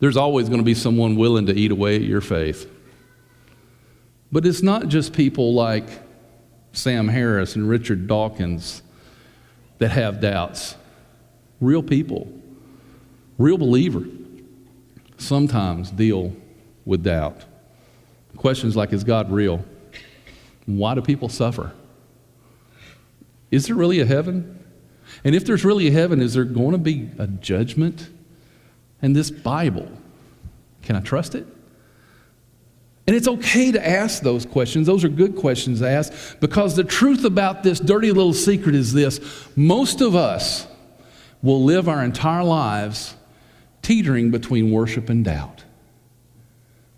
There's always going to be someone willing to eat away at your faith. But it's not just people like Sam Harris and Richard Dawkins that have doubts. Real people, real believers, sometimes deal with doubt. Questions like, is God real? Why do people suffer? Is there really a heaven? And if there's really a heaven, is there going to be a judgment? And this Bible, can I trust it? And it's okay to ask those questions. Those are good questions to ask, because the truth about this dirty little secret is this: most of us will live our entire lives teetering between worship and doubt.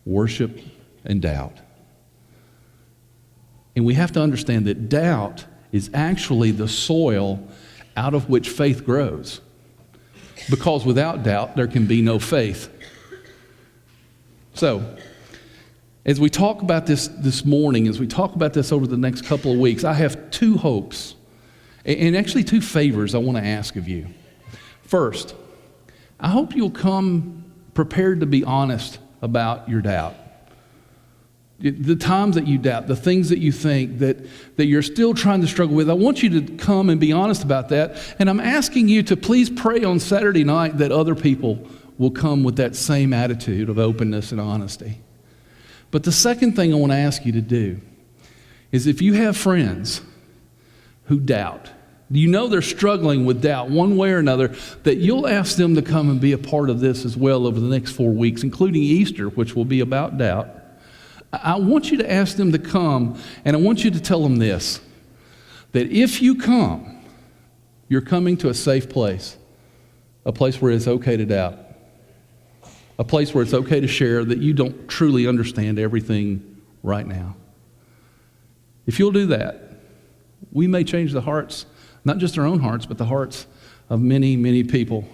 Worship and doubt. And we have to understand that doubt is actually the soil out of which faith grows. Because without doubt, there can be no faith. So, as we talk about this morning, as we talk about this over the next couple of weeks, I have two hopes, and actually two favors I want to ask of you. First, I hope you'll come prepared to be honest about your doubt. The times that you doubt, the things that you think that you're still trying to struggle with, I want you to come and be honest about that. And I'm asking you to please pray on Saturday night that other people will come with that same attitude of openness and honesty. But the second thing I want to ask you to do is, if you have friends who doubt, you know they're struggling with doubt one way or another, that you'll ask them to come and be a part of this as well over the next 4 weeks, including Easter, which will be about doubt. I want you to ask them to come, and I want you to tell them this, that if you come, you're coming to a safe place, a place where it's okay to doubt, a place where it's okay to share that you don't truly understand everything right now. If you'll do that, we may change the hearts, not just our own hearts, but the hearts of many, many people.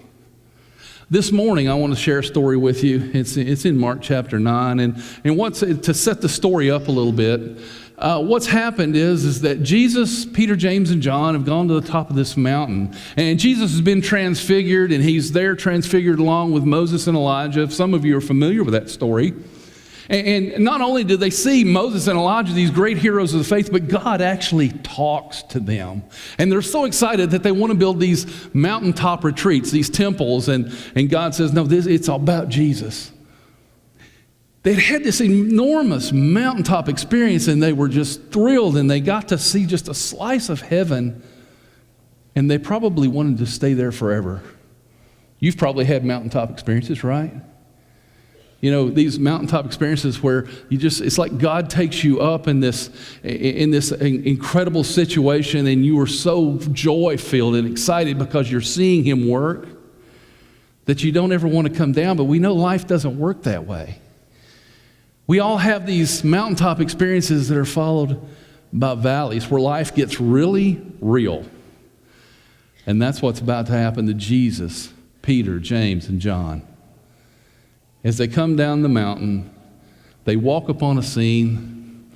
This morning, I want to share a story with you. It's in Mark chapter 9, and to set the story up a little bit, what's happened is that Jesus, Peter, James, and John have gone to the top of this mountain, and Jesus has been transfigured, and he's there transfigured along with Moses and Elijah. Some of you are familiar with that story. And not only do they see Moses and Elijah, these great heroes of the faith, but God actually talks to them. And they're so excited that they want to build these mountaintop retreats, these temples. And God says, no, it's all about Jesus. They'd had this enormous mountaintop experience, and they were just thrilled, and they got to see just a slice of heaven. And they probably wanted to stay there forever. You've probably had mountaintop experiences, right? You know, these mountaintop experiences where it's like God takes you up in this incredible situation, and you are so joy-filled and excited because you're seeing Him work that you don't ever want to come down. But we know life doesn't work that way. We all have these mountaintop experiences that are followed by valleys where life gets really real. And that's what's about to happen to Jesus, Peter, James, and John. As they come down the mountain, they walk upon a scene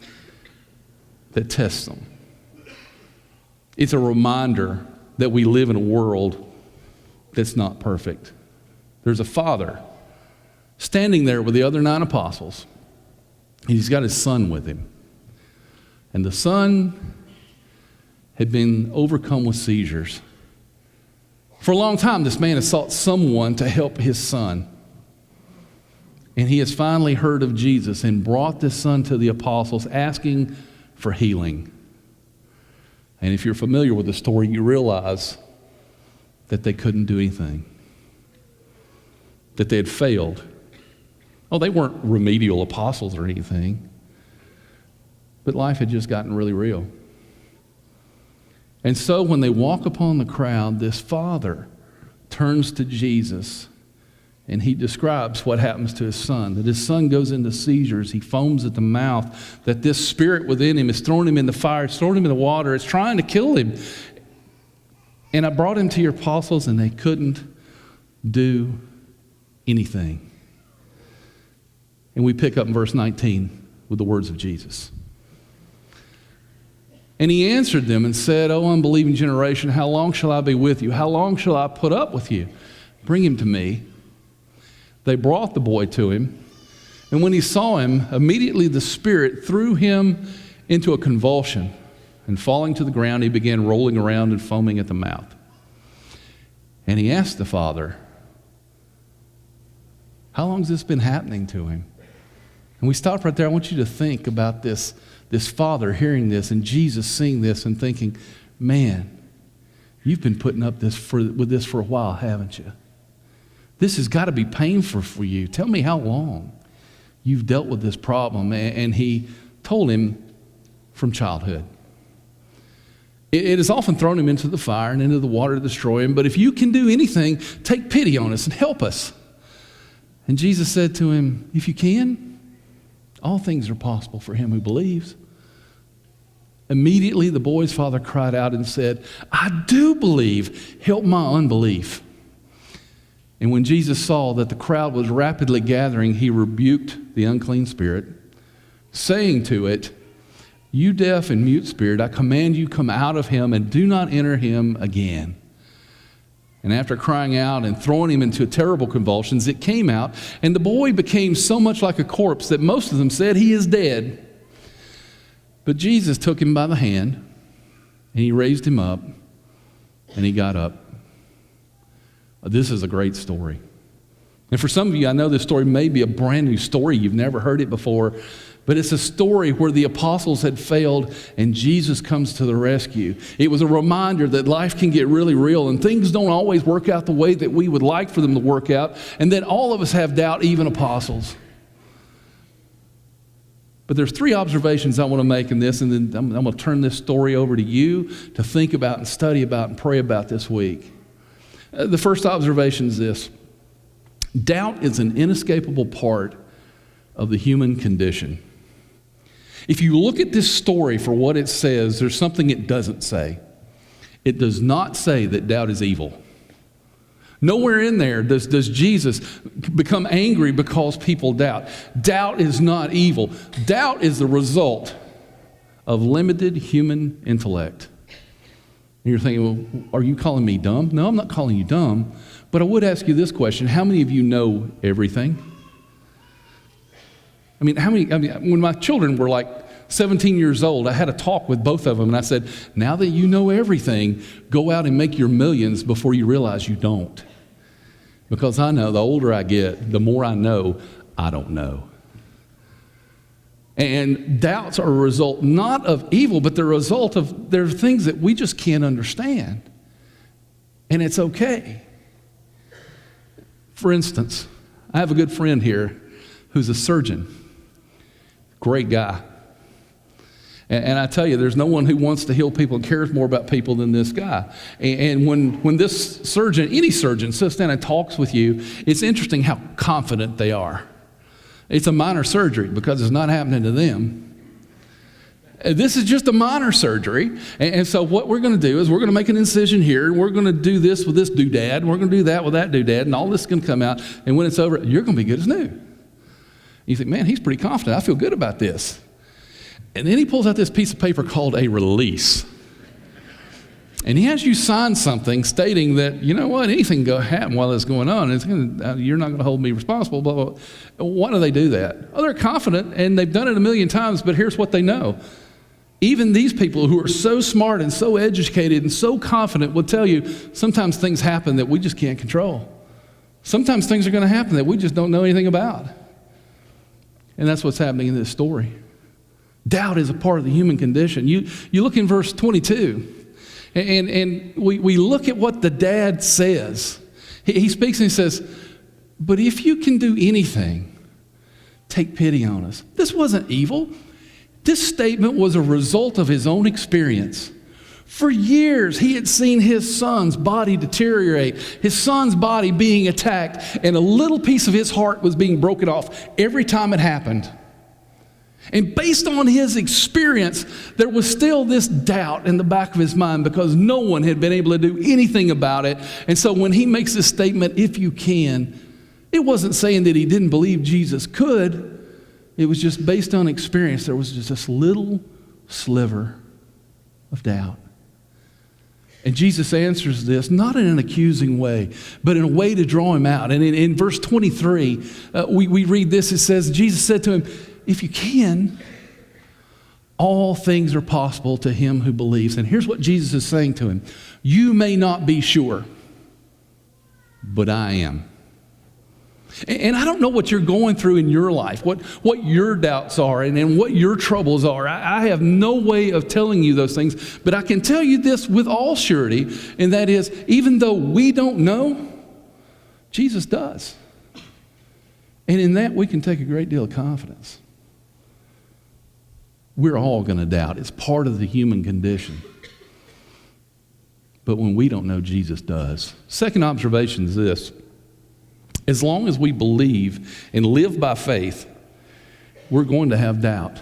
that tests them. It's a reminder that we live in a world that's not perfect. There's a father standing there with the other 9 apostles. He's got his son with him. And the son had been overcome with seizures. For a long time, this man has sought someone to help his son. And he has finally heard of Jesus and brought this son to the apostles asking for healing. And if you're familiar with the story, you realize that they couldn't do anything, that they had failed. Oh, they weren't remedial apostles or anything, but life had just gotten really real. And so when they walk upon the crowd, this father turns to Jesus, and he describes what happens to his son, that his son goes into seizures. He foams at the mouth, that this spirit within him is throwing him in the fire, it's throwing him in the water, it's trying to kill him. And I brought him to your apostles, and they couldn't do anything. And we pick up in verse 19 with the words of Jesus. And he answered them and said, O unbelieving generation, how long shall I be with you? How long shall I put up with you? Bring him to me. They brought the boy to him, and when he saw him, immediately the spirit threw him into a convulsion, and falling to the ground, he began rolling around and foaming at the mouth. And he asked the father, how long has this been happening to him? And we stopped right there. I want you to think about this father hearing this and Jesus seeing this and thinking, man, you've been putting up with this for a while, haven't you? This has got to be painful for you. Tell me how long you've dealt with this problem. And he told him from childhood. It has often thrown him into the fire and into the water to destroy him. But if you can do anything, take pity on us and help us. And Jesus said to him, if you can, all things are possible for him who believes. Immediately the boy's father cried out and said, I do believe, help my unbelief. And when Jesus saw that the crowd was rapidly gathering, he rebuked the unclean spirit, saying to it, you deaf and mute spirit, I command you, come out of him and do not enter him again. And after crying out and throwing him into terrible convulsions, it came out, and the boy became so much like a corpse that most of them said he is dead. But Jesus took him by the hand, and he raised him up, and he got up. This is a great story. And for some of you, I know this story may be a brand new story. You've never heard it before. But it's a story where the apostles had failed and Jesus comes to the rescue. It was a reminder that life can get really real and things don't always work out the way that we would like for them to work out. And that all of us have doubt, even apostles. But there's 3 observations I want to make in this, and then I'm going to turn this story over to you to think about and study about and pray about this week. The first observation is this. Doubt is an inescapable part of the human condition. If you look at this story for what it says, there's something it doesn't say. It does not say that doubt is evil. Nowhere in there does Jesus become angry because people doubt. Doubt is not evil. Doubt is the result of limited human intellect. And you're thinking, well, are you calling me dumb? No, I'm not calling you dumb. But I would ask you this question. How many of you know everything? I mean, when my children were like 17 years old, I had a talk with both of them, and I said, now that you know everything, go out and make your millions before you realize you don't. Because I know the older I get, the more I know I don't know. And doubts are a result not of evil, but they're a result of there are things that we just can't understand. And it's okay. For instance, I have a good friend here who's a surgeon. Great guy. And I tell you, there's no one who wants to heal people and cares more about people than this guy. And when this surgeon, any surgeon, sits down and talks with you, it's interesting how confident they are. It's a minor surgery because it's not happening to them. This is just a minor surgery. And so what we're going to do is we're going to make an incision here. And we're going to do this with this doodad. And we're going to do that with that doodad. And all this is going to come out. And when it's over, you're going to be good as new. You think, man, he's pretty confident. I feel good about this. And then he pulls out this piece of paper called a release. And he has you sign something stating that, you know what, anything can happen while it's going on. You're not going to hold me responsible, blah, blah, blah. Why do they do that? Oh, they're confident, and they've done it a million times, but here's what they know. Even these people who are so smart and so educated and so confident will tell you sometimes things happen that we just can't control. Sometimes things are going to happen that we just don't know anything about. And that's what's happening in this story. Doubt is a part of the human condition. You look in verse 22, and we look at what the dad says. He speaks and he says, but if you can do anything, take pity on us. This wasn't evil. This statement was a result of his own experience. For years, he had seen his son's body deteriorate, his son's body being attacked, and a little piece of his heart was being broken off every time it happened. And based on his experience, there was still this doubt in the back of his mind because no one had been able to do anything about it. And so when he makes this statement, if you can, it wasn't saying that he didn't believe Jesus could. It was just based on experience. There was just this little sliver of doubt. And Jesus answers this not in an accusing way, but in a way to draw him out. And in verse 23, we read this. It says, Jesus said to him, if you can, all things are possible to him who believes. And here's what Jesus is saying to him. You may not be sure, but I am. And I don't know what you're going through in your life, what your doubts are and what your troubles are. I have no way of telling you those things, but I can tell you this with all surety, and that is, even though we don't know, Jesus does. And in that, we can take a great deal of confidence. We're all going to doubt. It's part of the human condition. But when we don't know, Jesus does. Second observation is this. As long as we believe and live by faith, we're going to have doubt.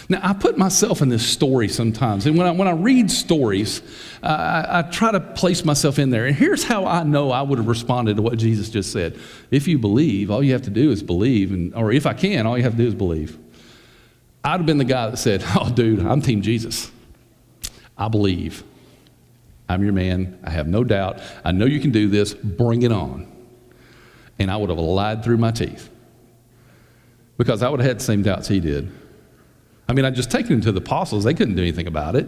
Now, I put myself in this story sometimes, and when I read stories, I try to place myself in there. And here's how I know I would have responded to what Jesus just said. If you believe, all you have to do is believe, or if I can, all you have to do is believe. I'd have been the guy that said, oh, dude, I'm Team Jesus. I believe. I'm your man. I have no doubt. I know you can do this. Bring it on. And I would have lied through my teeth because I would have had the same doubts he did. I mean, I'd just taken him to the apostles. They couldn't do anything about it.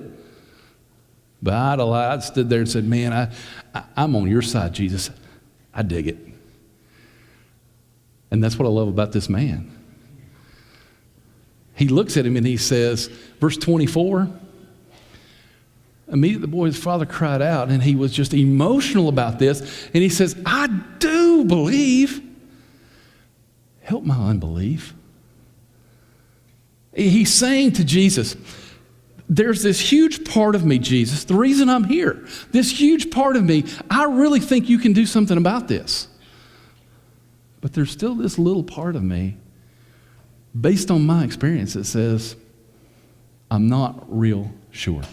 But I'd have lied. I'd stood there and said, man, I'm on your side, Jesus. I dig it. And that's what I love about this man. He looks at him and he says, verse 24, immediately the boy's father cried out, and he was just emotional about this. And he says, I do believe. Help my unbelief. He's saying to Jesus, there's this huge part of me, Jesus, the reason I'm here, this huge part of me, I really think you can do something about this. But there's still this little part of me, based on my experience, that says, I'm not real sure.